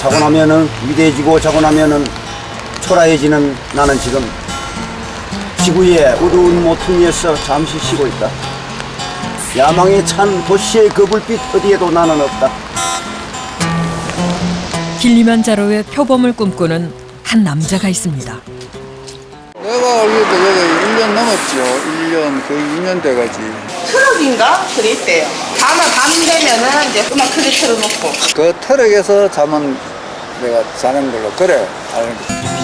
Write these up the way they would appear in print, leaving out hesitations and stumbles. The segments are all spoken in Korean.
자고 나면은 위대해지고 자고 나면은 초라해지는 나는 지금 지구의 어두운 모퉁 위에서 잠시 쉬고 있다. 야망에 찬 도시의 그 불빛 어디에도 나는 없다. 길리만자로의 표범을 꿈꾸는 한 남자가 있습니다. 내가 알기로도 여기 1년 넘었죠. 1년, 거의 2년 돼가지. 트럭인가? 그래 있대요. 밤 되면은 이제 음악 크게 틀어놓고. 그 트럭에서 잠은 내가 자는 걸로 그래 알고.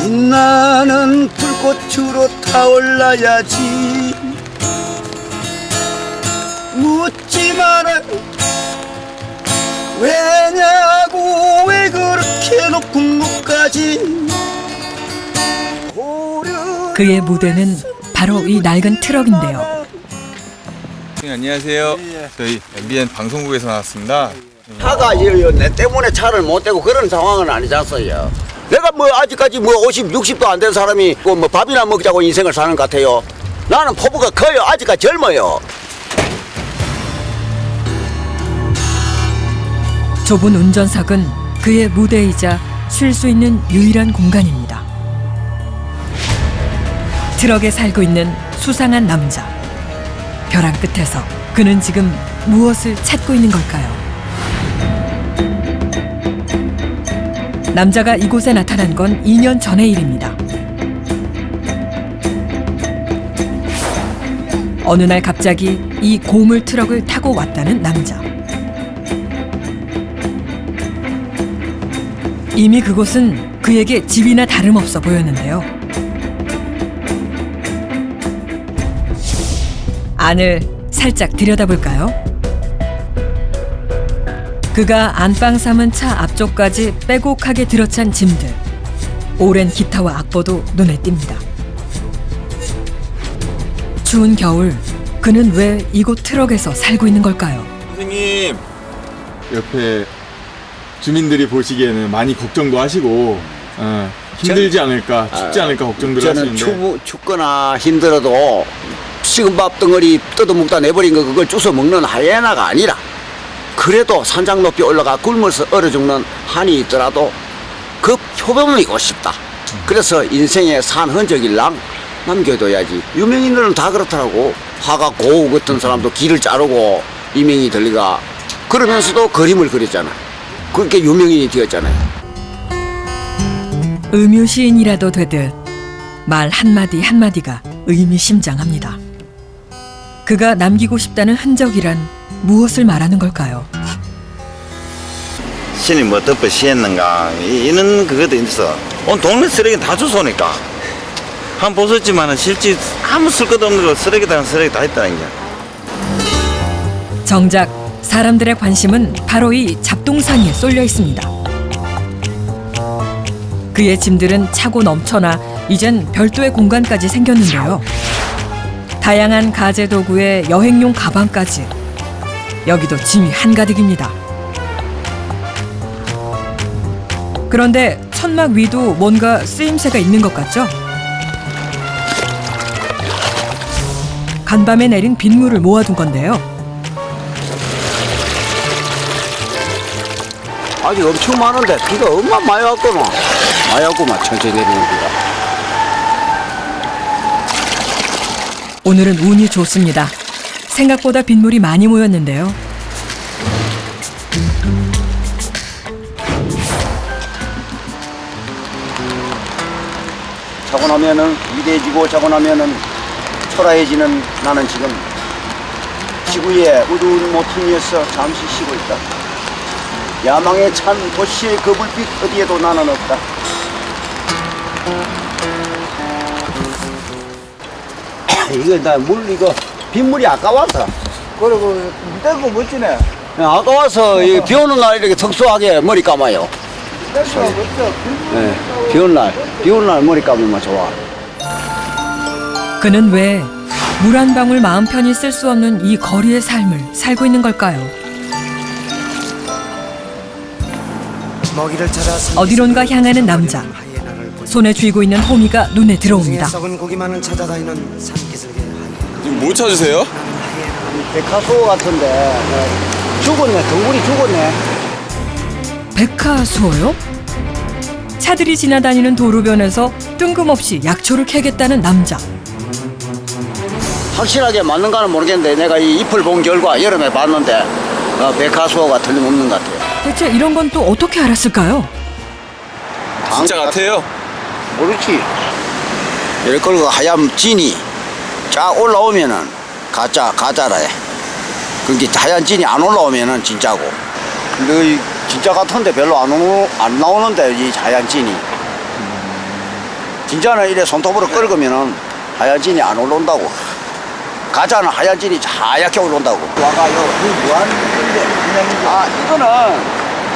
빛나는 불꽃으로 타올라야지. 묻지 마라. 왜냐고 왜 그렇게 높은 곳까지. 그의 무대는 바로 이 낡은 트럭인데요. 안녕하세요. 저희 MBN 방송국에서 나왔습니다. 차가 내 때문에 차를 못 대고 그런 상황은 아니잖아요. 내가 뭐 아직까지 뭐 50, 60도 안 된 사람이 뭐 밥이나 먹자고 인생을 사는 것 같아요. 나는 포부가 커요. 아직까지 젊어요. 좁은 운전석은 그의 무대이자 쉴 수 있는 유일한 공간입니다. 트럭에 살고 있는 수상한 남자. 벼랑 끝에서 그는 지금 무엇을 찾고 있는 걸까요? 남자가 이곳에 나타난 건 2년 전의 일입니다. 어느 날 갑자기 이 고물 트럭을 타고 왔다는 남자. 이미 그곳은 그에게 집이나 다름없어 보였는데요. 안을 살짝 들여다볼까요? 그가 안방 삼은 차 앞쪽까지 빼곡하게 들어찬 짐들. 오랜 기타와 악보도 눈에 띕니다. 추운 겨울, 그는 왜 이곳 트럭에서 살고 있는 걸까요? 선생님, 옆에 주민들이 보시기에는 많이 걱정도 하시고 힘들지 않을까, 춥지 않을까 걱정들 하시는데 저는 춥거나 힘들어도 식은 밥 덩어리 뜯어먹다 내버린 거 그걸 주워 먹는 하이에나가 아니라 그래도 산장 높이 올라가 굶어서 얼어 죽는 한이 있더라도 그 표범을 이고 싶다. 그래서 인생의 산 흔적일랑 남겨둬야지. 유명인들은 다 그렇더라고. 화가 고우 같은 사람도 길을 자르고 이명이 들리가 그러면서도 그림을 그렸잖아. 그렇게 유명인이 되었잖아요. 음유시인이라도 되듯 말 한마디 한마디가 의미심장합니다. 그가 남기고 싶다는 흔적이란 무엇을 말하는 걸까요? 신이 뭐 덮어 씌었는가 이는 그것도 있어. 온 동네 쓰레기 다 주소니까 한 보셨지만은 실제 아무 쓸 것도 없는 거 쓰레기다는 쓰레기 다 있다는 게. 정작 사람들의 관심은 바로 이 잡동사니에 쏠려 있습니다. 그의 짐들은 차고 넘쳐나 이젠 별도의 공간까지 생겼는데요. 다양한 가재 도구에 여행용 가방까지. 여기도 짐이 한가득입니다. 그런데 천막 위도 뭔가 쓰임새가 있는 것 같죠? 간밤에 내린 빗물을 모아둔 건데요. 아직 엄청 많은데 비가 얼마나 많이 왔구만. 많이 왔구만. 천천히 내리는 비가. 오늘은 운이 좋습니다. 생각보다 빗물이 많이 모였는데요. 자고 나면은 위대해지고 자고 나면은 초라해지는 나는 지금 지구의 어두운 모퉁 위에서 잠시 쉬고 있다. 야망에 찬 도시의 그 불빛 어디에도 나는 없다. 이거 나 물 이거 빗물이 아까워서. 그리고 떼고 멋지네. 아까워서 비 오는 날 이렇게 특수하게 머리 감아요. 떼고 멋져. 네, 비 오는 날 머리 감으면 좋아. 그는 왜 물 한 방울 마음 편히 쓸 수 없는 이 거리의 삶을 살고 있는 걸까요? 어디론가 향하는 남자. 손에 쥐고 있는 호미가 눈에 들어옵니다. 지금 뭐 찾으세요? 백화소 같은데 죽었네. 덩굴이 죽었네. 백화수어요? 차들이 지나다니는 도로변에서 뜬금없이 약초를 캐겠다는 남자. 확실하게 맞는가는 모르겠는데 내가 이 잎을 본 결과 여름에 봤는데 백화수호가 틀림없는 것 같아요. 대체 이런 건 또 어떻게 알았을까요? 진짜 같아요. 모르지. 이럴 걸고 하얀 진이 쫙 올라오면은 가짜라 해. 그게 하얀 진이 안 올라오면은 진짜고. 근데 이 진짜 같은데 별로 안 나오는데 이 하얀 진이. 진짜는 이래 손톱으로 긁으면은 하얀 진이 안 올라온다고. 가짜는 하얀 진이 하얗게 올라온다고. 와가요. 이 무한 이거는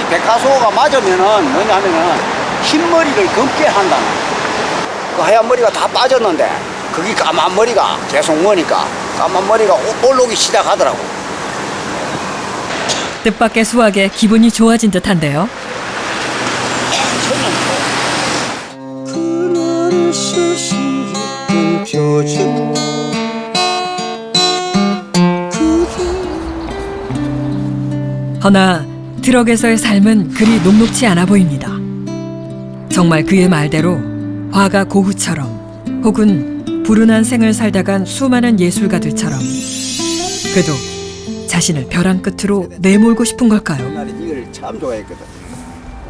이 백화소가 맞으면은 뭐냐면은 흰머리를 검게 한다는. 그 하얀 머리가 다 빠졌는데 거기 까만 머리가 계속 머니까 까만 머리가 올라오기 시작하더라고. 뜻밖의 수확에 기분이 좋아진 듯한데요. 허나 트럭에서의 삶은 그리 녹록치 않아 보입니다. 정말 그의 말대로 화가 고흐처럼 혹은 불운한 생을 살다간 수많은 예술가들처럼 그도 자신을 벼랑 끝으로 내몰고 싶은 걸까요? 옛날에 이걸 참 좋아했거든.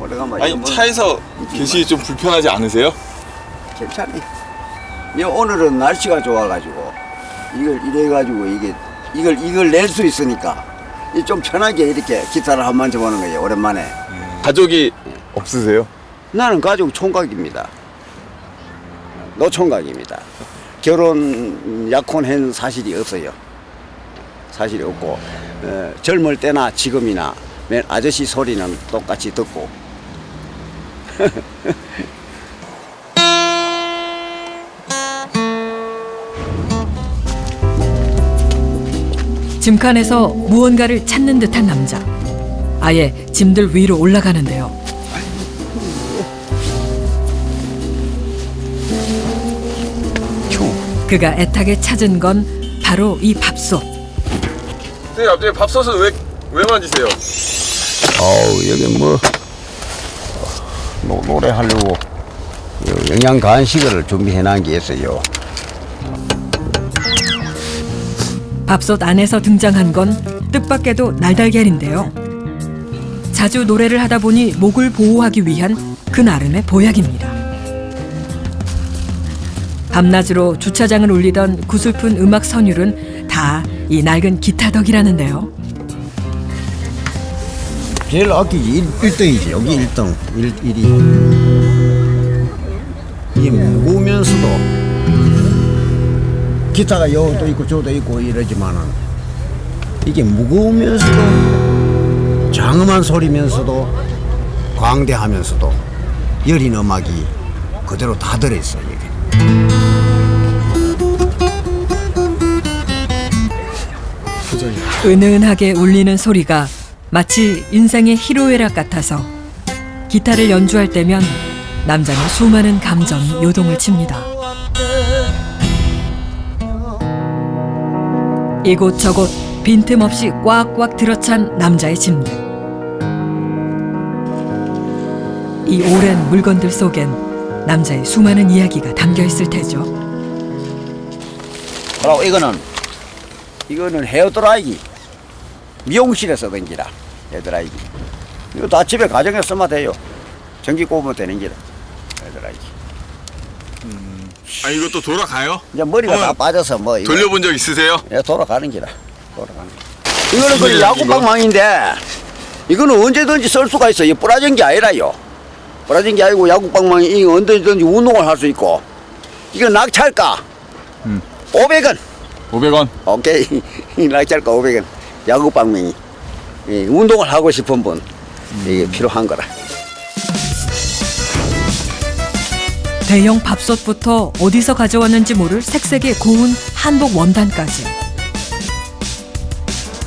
오래간만에 아니 차에서 계시기 좀 불편하지 않으세요? 괜찮니? 오늘은 날씨가 좋아가지고 이걸 이래가지고 이걸 낼 수 있으니까 좀 편하게 이렇게 기타를 한 번 쳐보는 거예요. 오랜만에. 가족이 없으세요? 나는 가족 총각입니다. 노총각입니다. 결혼 약혼한 사실이 없어요. 사실이 없고 젊을 때나 지금이나 맨 아저씨 소리는 똑같이 듣고 짐칸에서 무언가를 찾는 듯한 남자. 아예 짐들 위로 올라가는데요. 그가 애타게 찾은 건 바로 이 밥솥. 선생님 갑자기 밥솥을 왜 만지세요? 여기 노래하려고 영양 간식을 준비해 놓은 게 있어요. 밥솥 안에서 등장한 건 뜻밖에도 날달걀인데요. 자주 노래를 하다 보니 목을 보호하기 위한 그 나름의 보약입니다. 밤낮으로 주차장을 울리던 구슬픈 음악 선율은 다 이 낡은 기타 덕이라는데요. 제일 아끼지 1등이지. 여기 1등 1위. 이게 무거우면서도 기타가 여기도 있고 저도 있고 이러지만은 이게 무거우면서도 장엄한 소리면서도 광대하면서도 여린 음악이 그대로 다 들어있어요. 이게. 은은하게 울리는 소리가 마치 인생의 희로애락 같아서 기타를 연주할 때면 남자는 수많은 감정이 요동을 칩니다. 이곳저곳 빈틈없이 꽉꽉 들어찬 남자의 짐들. 이 오랜 물건들 속엔 남자의 수많은 이야기가 담겨 있을 테죠. 그리고 이거는 헤어드라이기. 미용실에 쓰던 기라. 헤어드라이기. 이거 다 집에 가정에 쓰면 돼요. 전기 꼽으면 되는 기라. 헤어드라이기. 아 이것도 돌아가요? 이제 머리가 다 빠져서 뭐 이거 돌려본 적 있으세요? 예, 돌아가는 기라. 돌아가는 기. 이거는 그 야구방망인데 이거는 언제든지 쓸 수가 있어. 이 부러진 게 아니라요. 부러진 게 아니고 야구방망이 이거 언제든지 운동을 할 수 있고. 이거 낙찰가 500원. 500원. 오케이. 낙찰가 500원. 야구방망이. 운동을 하고 싶은 분 이게 필요한 거라. 대형 밥솥부터 어디서 가져왔는지 모를 색색의 고운 한복 원단까지.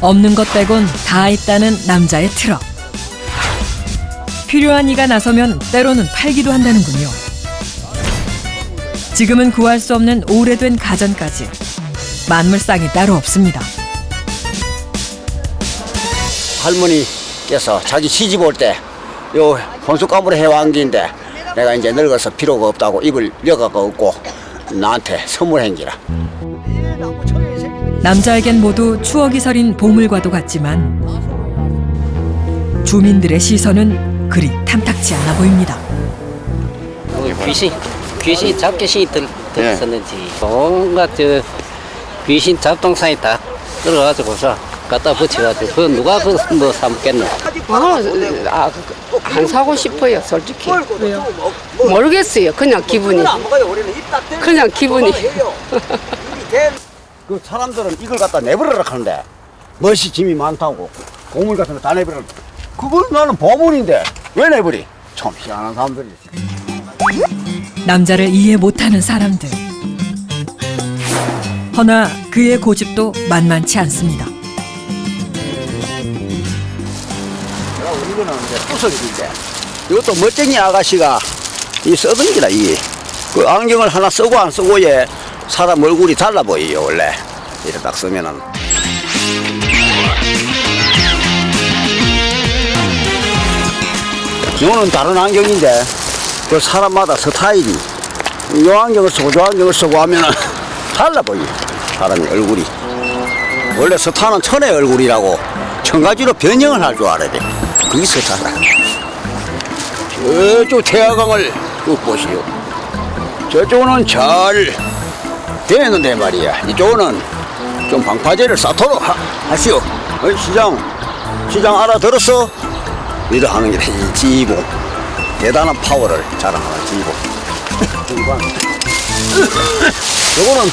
없는 것 빼곤 다 있다는 남자의 트럭. 필요한 이가 나서면 때로는 팔기도 한다는군요. 지금은 구할 수 없는 오래된 가전까지 만물상이 따로 없습니다. 할머니께서 자기 시집 올 때 요 혼수감으로 해온 게인데 내가 이제 늙어서 필요가 없다고 입을 여가가 없고 나한테 선물한 기라. 남자에겐 모두 추억이 서린 보물과도 같지만 주민들의 시선은 그리 탐탁지 않아 보입니다. 귀신 잡귀신이 들었었는지 뭔가 저 귀신 잡동산이 다 들어가지고서 갖다 붙여가지고 그 누가 그뭐 사먹겠노? 안 사고 싶어요, 솔직히. 왜요? 모르겠어요. 그냥 기분이. 그냥 기분이. 그 사람들은 이걸 갖다 내버려라 하는데 멋이 짐이 많다고 보물 같은 거 다 내버려. 그걸 나는 보물인데 왜 내버리? 참 희한한 사람들이. 남자를 이해 못하는 사람들. 허나 그의 고집도 만만치 않습니다. 이거는 이제 부석인데 이것도 멋쟁이 아가씨가 이 쓰던 기라 이게 그 안경을 하나 쓰고 안 쓰고에 사람 얼굴이 달라 보여요 원래 이렇게 딱 쓰면은. 이거는 다른 안경인데 그 사람마다 스타일이 이 안경을 쓰고 저 안경을 쓰고 하면은 달라 보여 사람이 얼굴이. 원래 스타는 천의 얼굴이라고 천가지로 변형을 할 줄 알아야 돼. 그게 스타다. 저쪽 태화강을 쭉 보시오. 저쪽은 잘 되는데 말이야. 이쪽은 좀 방파제를 쌓도록 하시오. 시장 알아들었어? 이래 하는 게 이 지휘봉. 대단한 파워를 자랑하는 지휘봉. 저거는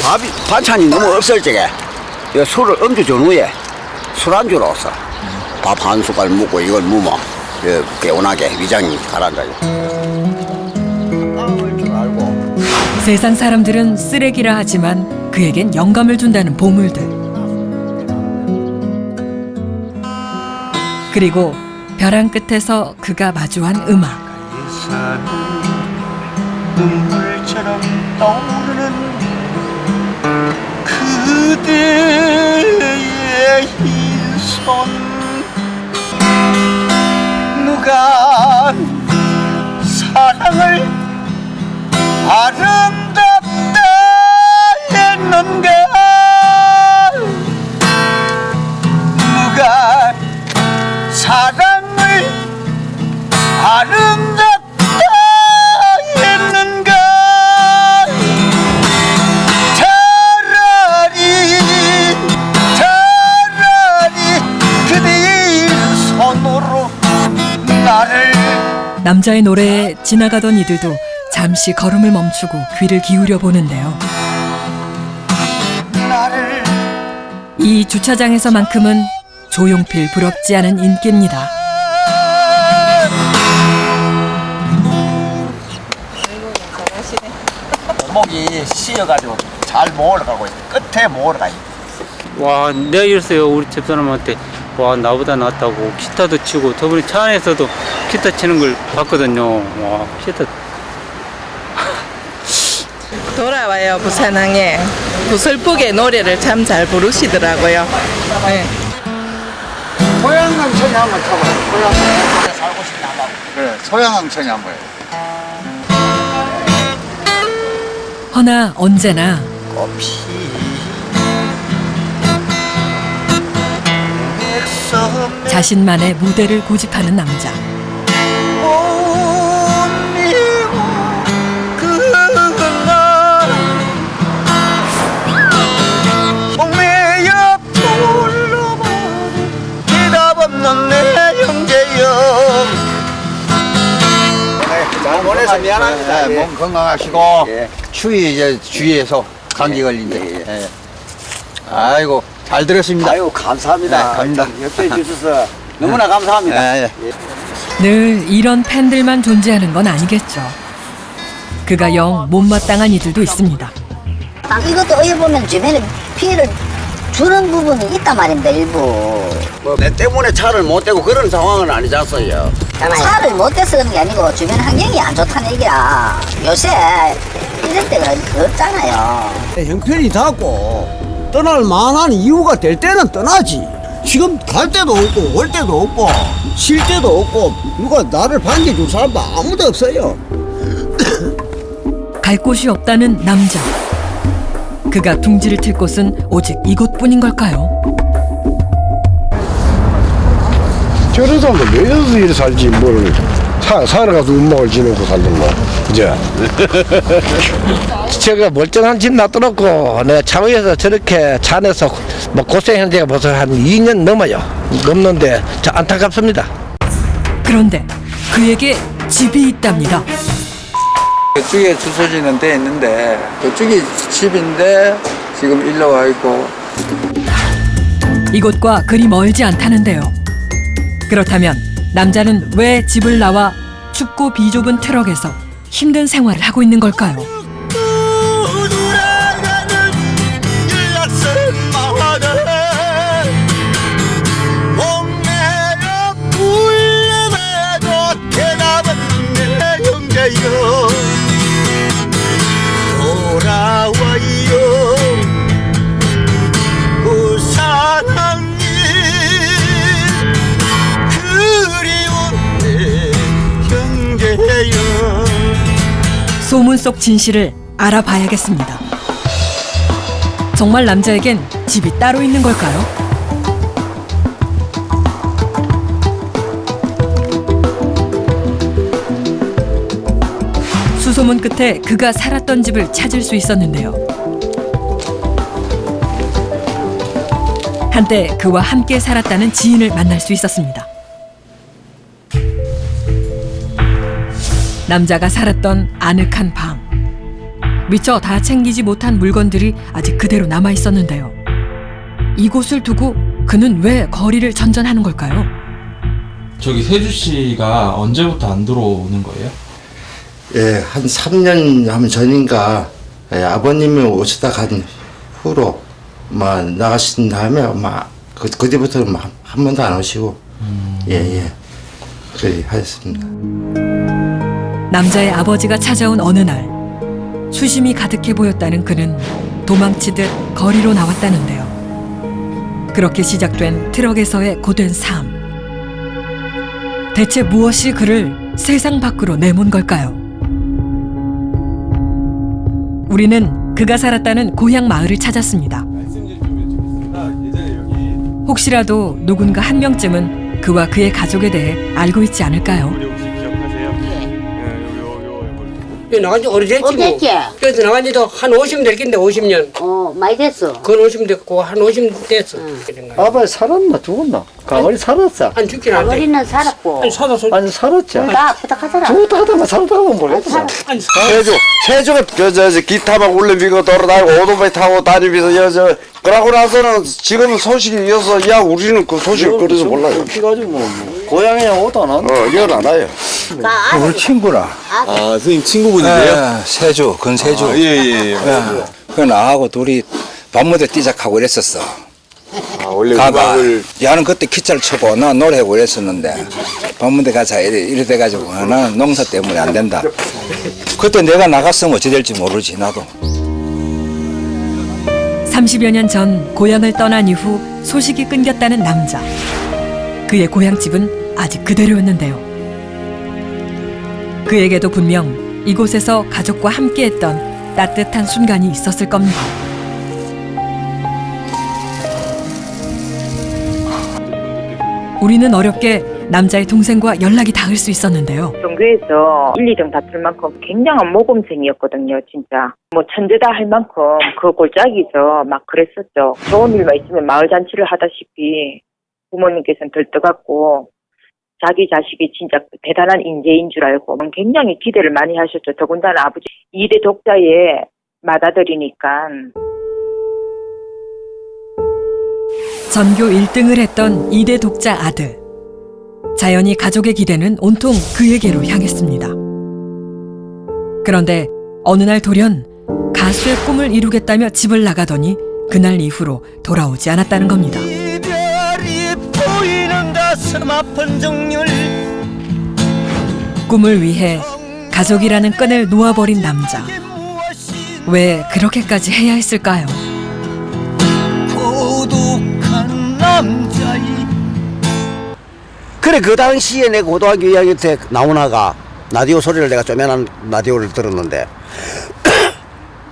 반찬이 너무 없을 적에 술을 음주 전후에 술안주로 왔어. 밥 한 숟갈 먹고 이걸 무마 개운하게 위장이 가라앉아요. 세상 사람들은 쓰레기라 하지만 그에겐 영감을 준다는 보물들. 그리고 벼랑 끝에서 그가 마주한 음악. 눈물처럼 떠오르는 그대의 흰손 누가 사랑을 아름답다 했는가 누가 사랑을 아름답다 했는가 차라리 그대의 손으로 나를. 남자의 노래에 지나가던 이들도 잠시 걸음을 멈추고 귀를 기울여 보는데요. 이 주차장에서만큼은 조용필 부럽지 않은 인기입니다. 목이 씌어가지고 잘 모으러가고 있어. 끝에 모으러가 있어. 와, 내가 이랬어요. 우리 집사람한테. 와, 나보다 낫다고. 기타도 치고, 저번에 차 안에서도 기타 치는 걸 봤거든요. 와, 기타. 돌아와요 부산항에 구슬프게 노래를 참 잘 부르시더라고요. 네. 소양강천이 한번 타봐요. 소양강천에 살고 싶나 봐. 그래, 소양강천이 한번 해요. 허나 언제나 자신만의 무대를 고집하는 남자. 잘못해서 미안합니다. 몸 건강하시고 예. 추위 이제 주의해서 감기 걸린대. 예. 아이고 잘 들었습니다. 아유 감사합니다. 갑니다. 옆에 주셔서 너무나 감사합니다. 예. 늘 이런 팬들만 존재하는 건 아니겠죠. 그가 영 못마땅한 이들도 있습니다. 이것도 어찌 보면 주변에 피해를 주는 부분이 있단 말입니다, 일부. 뭐 내 때문에 차를 못 대고 그런 상황은 아니잖아요. 차를 못 대서 그런 게 아니고 주변 환경이 안 좋다는 얘기야. 요새 이럴 때가 없잖아요. 형편이 닿고 떠날 만한 이유가 될 때는 떠나지. 지금 갈 데도 없고 올 데도 없고 쉴 데도 없고 누가 나를 반겨줄 사람도 아무도 없어요. 갈 곳이 없다는 남자. 그가 둥지를 틀 곳은 오직 이곳뿐인 걸까요? 저런 사람도 왜 여기서 이리 살지 뭘 살아가서 운명을 지내고 살던가 그죠? 제가 멀쩡한 집 놔둬놓고 내가 차 위에서 저렇게 차 안에서 뭐 고생한 지가 벌써 한 2년 넘는데 안타깝습니다. 그런데 그에게 집이 있답니다. 그쪽에 주소지는 돼 있는데 그쪽이 집인데 지금 일로 와 있고. 이곳과 그리 멀지 않다는데요. 그렇다면 남자는 왜 집을 나와 춥고 비좁은 트럭에서 힘든 생활을 하고 있는 걸까요? 소문 속 진실을 알아봐야겠습니다. 정말 남자에겐 집이 따로 있는 걸까요? 수소문 끝에 그가 살았던 집을 찾을 수 있었는데요. 한때 그와 함께 살았다는 지인을 만날 수 있었습니다. 남자가 살았던 아늑한 방. 미처 다 챙기지 못한 물건들이 아직 그대로 남아 있었는데요. 이곳을 두고 그는 왜 거리를 전전하는 걸까요? 저기 세주 씨가 언제부터 안 들어오는 거예요? 예, 한 3년 하면 전인가 아버님이 오시다 간 후로 나가신 다음에 그 뒤부터는 한 번도 안 오시고 예 그래 하였습니다. 남자의 아버지가 찾아온 어느 날 수심이 가득해 보였다는 그는 도망치듯 거리로 나왔다는데요. 그렇게 시작된 트럭에서의 고된 삶. 대체 무엇이 그를 세상 밖으로 내몬 걸까요? 우리는 그가 살았다는 고향 마을을 찾았습니다. 혹시라도 누군가 한 명쯤은 그와 그의 가족에 대해 알고 있지 않을까요? 여기 나간 지 오래됐지 뭐. 그래서 나간 지도 한 50년 될 낀데 50년. 많이 됐어. 그건 50 됐고 한 50 됐어. 아버지 살았나 죽었나? 가만히 살았어. 안 죽긴 안 돼. 어린은 살았고. 아니 살았어. 아니 살았지. 나 부탁하잖아. 죽었다 하다가 살았다가 모르겠어. 아니 세주가 기타만 울리고 돌아다니고 오토바이 타고 다니면서 그러고 나서는 지금 소식이 이어서 야 우리는 그 소식을 그래서 몰라요. 가지고 고향에 오다 안 이건 알아요. 우리 친구라. 아 선생님 친구분이세요? 세주, 근세주. 예예. 그 나하고 둘이 밤무대 뛰작하고 이랬었어. 아 원래 가봐. 음악을 야는 그때 기차를 쳐고 나 노래하고 이랬었는데 밤무대 가자 이래 돼가지고 나는 농사 때문에 안 된다. 그때 내가 나갔으면 어찌 될지 모르지 나도. 30여 년 전 고향을 떠난 이후 소식이 끊겼다는 남자. 그의 고향집은 아직 그대로였는데요. 그에게도 분명 이곳에서 가족과 함께했던 따뜻한 순간이 있었을 겁니다. 우리는 어렵게 남자의 동생과 연락이 닿을 수 있었는데요. 종교에서 1, 2등 다툴 만큼 굉장한 모범생이었거든요, 진짜. 뭐 천재다 할 만큼 그 골짜기죠. 막 그랬었죠. 좋은 일만 있으면 마을 잔치를 하다시피 부모님께서는 들떠갖고 자기 자식이 진짜 대단한 인재인 줄 알고 굉장히 기대를 많이 하셨죠. 더군다나 아버지 2대 독자의 맏아들이니까. 전교 1등을 했던 2대 독자 아들. 자연히 가족의 기대는 온통 그에게로 향했습니다. 그런데 어느 날 돌연 가수의 꿈을 이루겠다며 집을 나가더니 그날 이후로 돌아오지 않았다는 겁니다. 이별이 보이는 가슴 아픈 정열. 꿈을 위해 가족이라는 끈을 놓아버린 남자. 왜 그렇게까지 해야 했을까요? 고독한 남자이. 그래 그 당시에 내 고등학교 2학년 때 나오나가 라디오 소리를 내가 쪼매난 라디오를 들었는데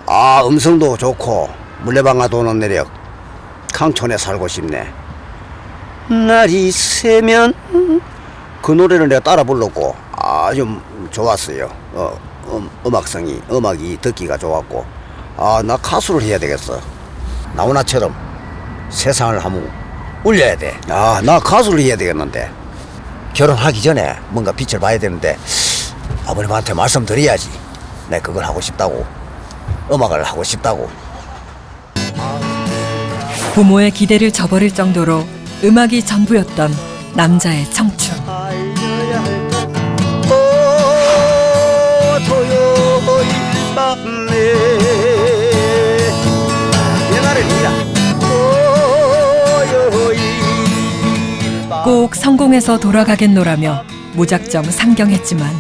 아, 음성도 좋고 물레방아 도는 내력. 강촌에 살고 싶네. 날이 새면 그 노래를 내가 따라 불렀고 아주 좋았어요. 음악이 듣기가 좋았고, 아, 나 가수를 해야 되겠어. 나훈아처럼 세상을 한번 울려야 돼. 아, 나 가수를 해야 되겠는데. 결혼하기 전에 뭔가 빛을 봐야 되는데 아버님한테 말씀드려야지. 내가 그걸 하고 싶다고, 음악을 하고 싶다고. 부모의 기대를 저버릴 정도로 음악이 전부였던 남자의 청춘. 꼭 성공해서 돌아가겠노라며 무작정 상경했지만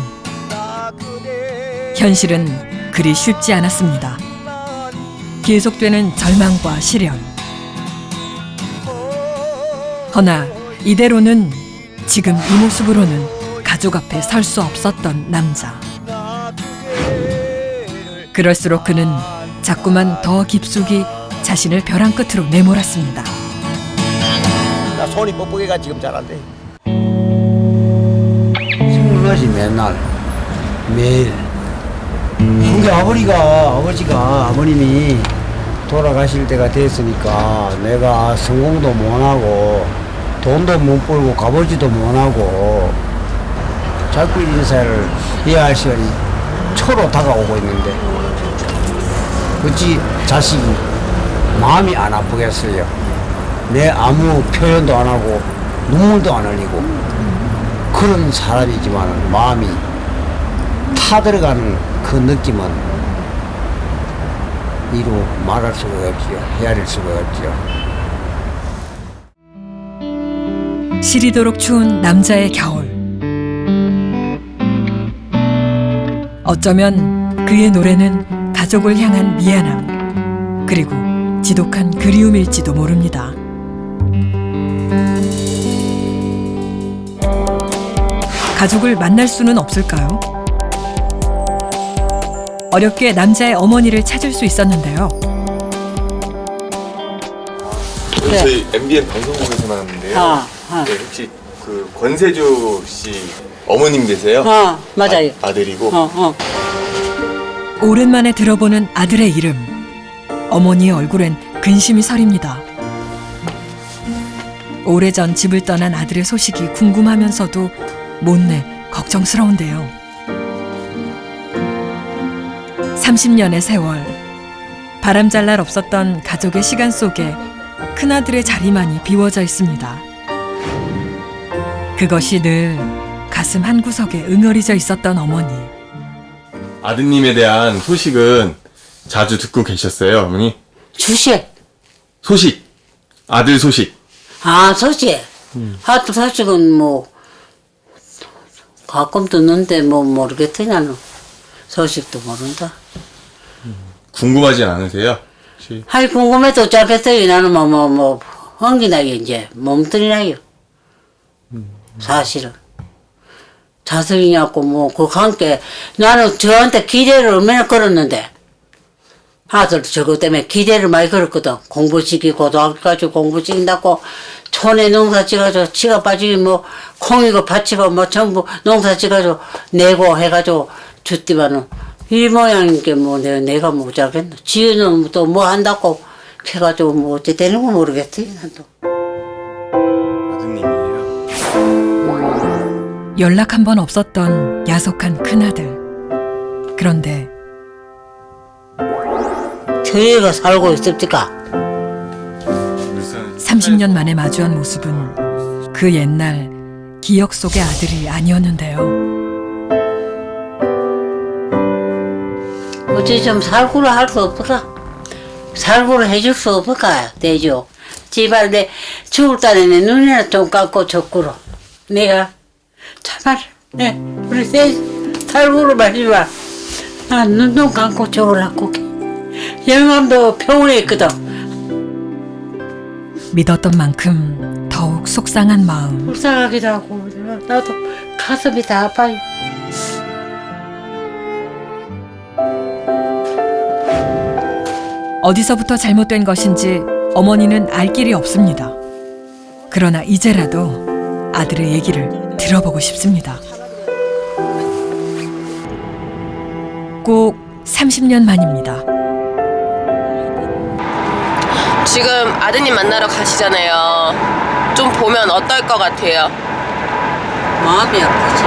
현실은 그리 쉽지 않았습니다. 계속되는 절망과 시련. 허나 이대로는 지금 이 모습으로는 가족 앞에 설 수 없었던 남자. 그럴수록 그는 자꾸만 더 깊숙이 자신을 벼랑 끝으로 내몰았습니다. 나 손이 뻑뻑해가 지금 잘 안 돼. 생각나지 맨날 매일. 근데 아버님이 돌아가실 때가 됐으니까 내가 성공도 못하고 돈도 못 벌고 가보지도 못하고 자꾸 인사를 해야 할 시간이 초로 다가오고 있는데 어찌 자식이 마음이 안 아프겠어요. 내 아무 표현도 안 하고 눈물도 안 흘리고 그런 사람이지만 마음이 타들어가는 그 느낌은 이루 말할 수가 없지요. 헤아릴 수가 없지요. 시리도록 추운 남자의 겨울. 어쩌면 그의 노래는 가족을 향한 미안함 그리고 지독한 그리움일지도 모릅니다. 가족을 만날 수는 없을까요? 어렵게 남자의 어머니를 찾을 수 있었는데요. 저희 MBN 방송국에서 나왔는데요. 네, 혹시 그 권세주 씨 어머님 되세요? 맞아요. 아들이고. 오랜만에 들어보는 아들의 이름. 어머니의 얼굴엔 근심이 서립니다. 오래전 집을 떠난 아들의 소식이 궁금하면서도 못내 걱정스러운데요. 30년의 세월, 바람잘 날 없었던 가족의 시간 속에 큰아들의 자리만이 비워져 있습니다. 그것이 늘 가슴 한구석에 응어리져 있었던 어머니. 아드님에 대한 소식은 자주 듣고 계셨어요, 어머니? 주식. 소식. 아들 소식. 소식. 아들 소식은 뭐 가끔 듣는데 뭐 모르겠다 나는. 소식도 모른다. 궁금하진 않으세요? 혹시? 하이 궁금해도 짧겠어요. 나는 뭐 헌기나요 이제 몸뚱이나요. 사실은 자석이냐고 뭐 그 함께 나는 저한테 기대를 얼마나 걸었는데 아들도 저거 때문에 기대를 많이 걸었거든. 공부시키고 고등학교까지 공부시킨다고 촌에 농사 지어가지고 지가 빠지기 뭐 콩이고 밭이고 뭐 전부 농사 지어가지고 내고 해가지고 줬디만은 이 모양인 게 뭐 내가 뭐 잘겠나. 지은은 또 뭐 한다고 해가지고 뭐 어째 되는 거 모르겠지 나도. 연락 한 번 없었던 야속한 큰아들. 그런데 저희가 살고 있습니까? 30년 만에 마주한 모습은 그 옛날 기억 속의 아들이 아니었는데요. 어째 좀 살구를 할 수 없을까? 살구를 해줄 수 없을까? 대죠. 제발 내 죽을 달에 내 눈이나 좀 감고 줬구로. 내가 참말 네 우리 세 살구를 마지막 눈 좀 감고 줘라고. 영암도 병원에 있거든. 믿었던 만큼 더욱 속상한 마음. 불쌍하기도 하고 나도 가슴이 다 아파요. 어디서부터 잘못된 것인지 어머니는 알 길이 없습니다. 그러나 이제라도 아들의 얘기를 들어보고 싶습니다. 꼭 30년 만입니다. 지금 아드님 만나러 가시잖아요. 좀 보면 어떨 것 같아요? 마음이 아프지.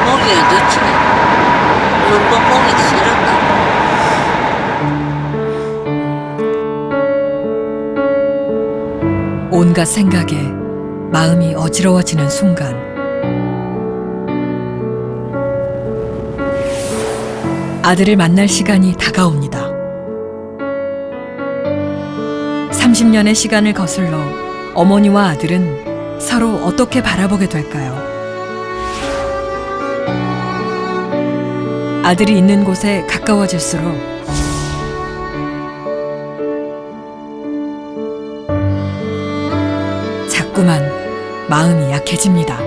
보기가 좋지. 눈도 보기 싫었다. 온갖 생각에 마음이 어지러워지는 순간 아들을 만날 시간이 다가옵니다. 30년의 시간을 거슬러 어머니와 아들은 서로 어떻게 바라보게 될까요? 아들이 있는 곳에 가까워질수록 자꾸만 마음이 약해집니다.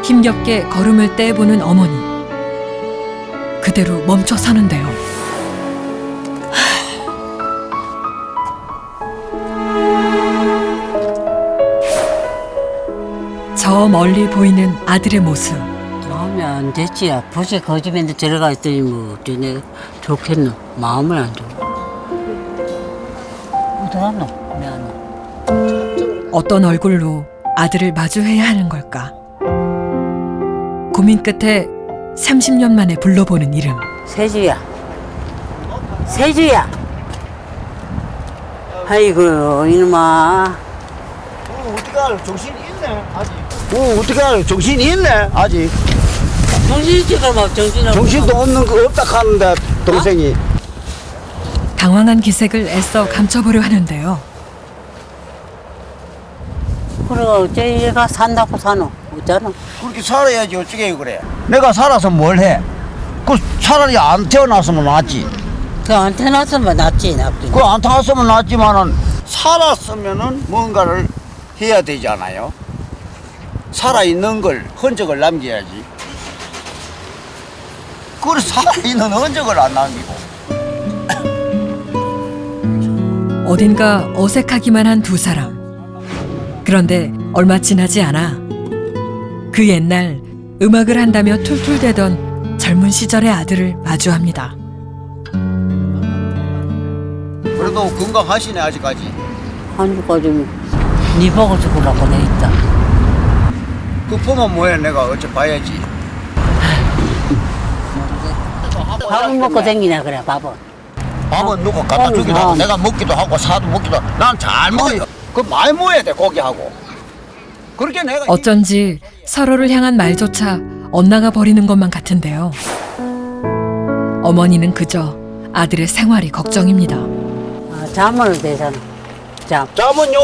힘겹게 걸음을 떼보는 어머니. 그대로 멈춰 서는데요. 저 멀리 보이는 아들의 모습. 마음이 안 됐지. 아프지. 거집인데 들어가 있더니 뭐 어째 내가 좋겠노. 마음을 안 줘. 어떡하노? 미안해. 어떤 얼굴로 아들을 마주해야 하는 걸까? 고민 끝에 30년 만에 불러보는 이름. 세주야. 세주야. 아이고 이놈아. 어떻게 알아? 정신이 있네 아직. 어떻게 알아? 정신이 있네 아직. 정신이 지금 막 정신도 없는 거 없다 하는데 동생이. 당황한 기색을 애써 감춰보려 하는데요. 그래 어째 얘가 산다고 사노? 어쩌노? 그렇게 살아야지 어쩌게 그래. 내가 살아서 뭘 해? 그 차라리 안 태어났으면 낫지. 그 안 태어났으면 낫지 낫긴. 그 안 태어났으면 낫지만은 살았으면은 뭔가를 해야 되잖아요. 살아있는 걸 흔적을 남겨야지. 그래 살아있는 흔적을 안 남기고. 어딘가 어색하기만 한 두 사람. 그런데 얼마 지나지 않아 그 옛날 음악을 한다며 툴툴대던 젊은 시절의 아들을 마주합니다. 그래도 건강하시네 아직까지. 한주까지 네 보고 죽으라고 돼 있다. 그 보면 뭐해 내가 어째 봐야지. 밥은 먹고 댕기냐 그래 밥은. 밥은 누구 갖다 주기도 하고 내가 먹기도 하고 사도 먹기도 하고 난 잘 먹어요. 그 많이 먹어야 돼 고기하고. 그렇게 내가 어쩐지 서로를 향한 말조차 엇나가 버리는 것만 같은데요. 어머니는 그저 아들의 생활이 걱정입니다. 잠을 대잖아. 잠은 요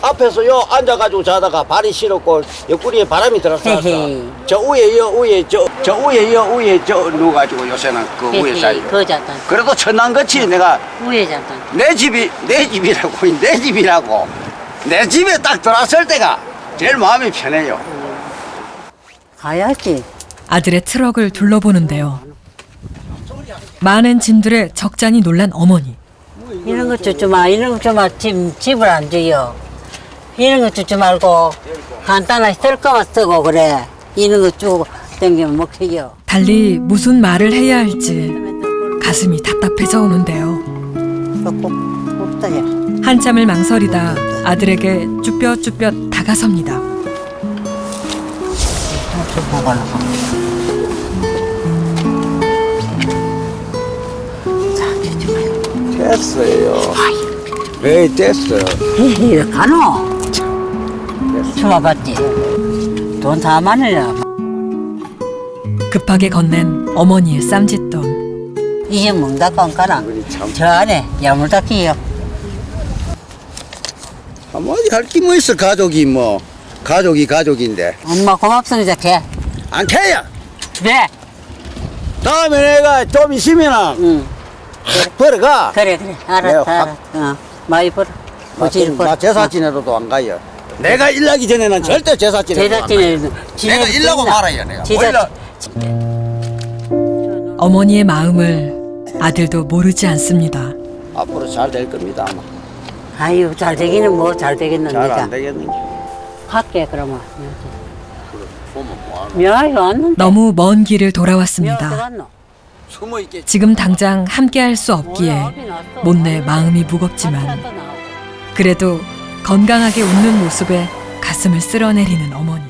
앞에서 요 앉아가지고 자다가 발이 시렵고 옆구리에 바람이 들어서 저 위에 요 위에 저 위에 요 위에 저 누워가지고 요새는 그 위에 자요. 그래도 천난같이 내가 위에 잔다. 내 집이라고 내 집에 딱 들어왔을 때가 제일 마음이 편해요. 가야지. 아들의 트럭을 둘러보는데요. 많은 짐들에 적잖이 놀란 어머니. 이런 거 주지 마. 이런 거 주면 집을 안 줘요. 이런 거 주지 말고 간단하게 쓸 거만 쓰고 그래. 이런 거 주고 땡기면 먹혀요. 달리 무슨 말을 해야 할지 가슴이 답답해져 오는데요. 없다냐. 한참을 망설이다 아들에게 쭈뼛쭈뼛 다가섭니다. 됐어요. 왜 됐어요? 왜 가노? 주마봤지. 돈 4만 원이라. 급하게 건넨 어머니의 쌈짓돈. 이제 먹다가 안 가나? 저 안에 야물닦기요. 어디 할 게 뭐 있어 가족이 뭐 가족인데. 엄마 고맙습니다 걔. 안 캐야. 네. 다음에 내가 좀 있으면은 버려가. 그래 알았다. 많이 벌어. 나 제사 지내러도 안 가요. 내가 일하기 전에는 절대 제사 지내러 안 가요. 내가 일하고 말아요 내가. 어머니의 마음을 아들도 모르지 않습니다. 앞으로 잘 될 겁니다. 아마. 아유, 잘 되기는 뭐 잘 되겠는데. 잘 안 되겠는 게. 할게, 그러면. 보면 뭐하노. 미아이가 왔는데. 너무 먼 길을 돌아왔습니다. 숨어 있겠지. 지금 당장 함께할 수 없기에 못내 마음이 무겁지만 그래도 건강하게 웃는 모습에 가슴을 쓸어내리는 어머니.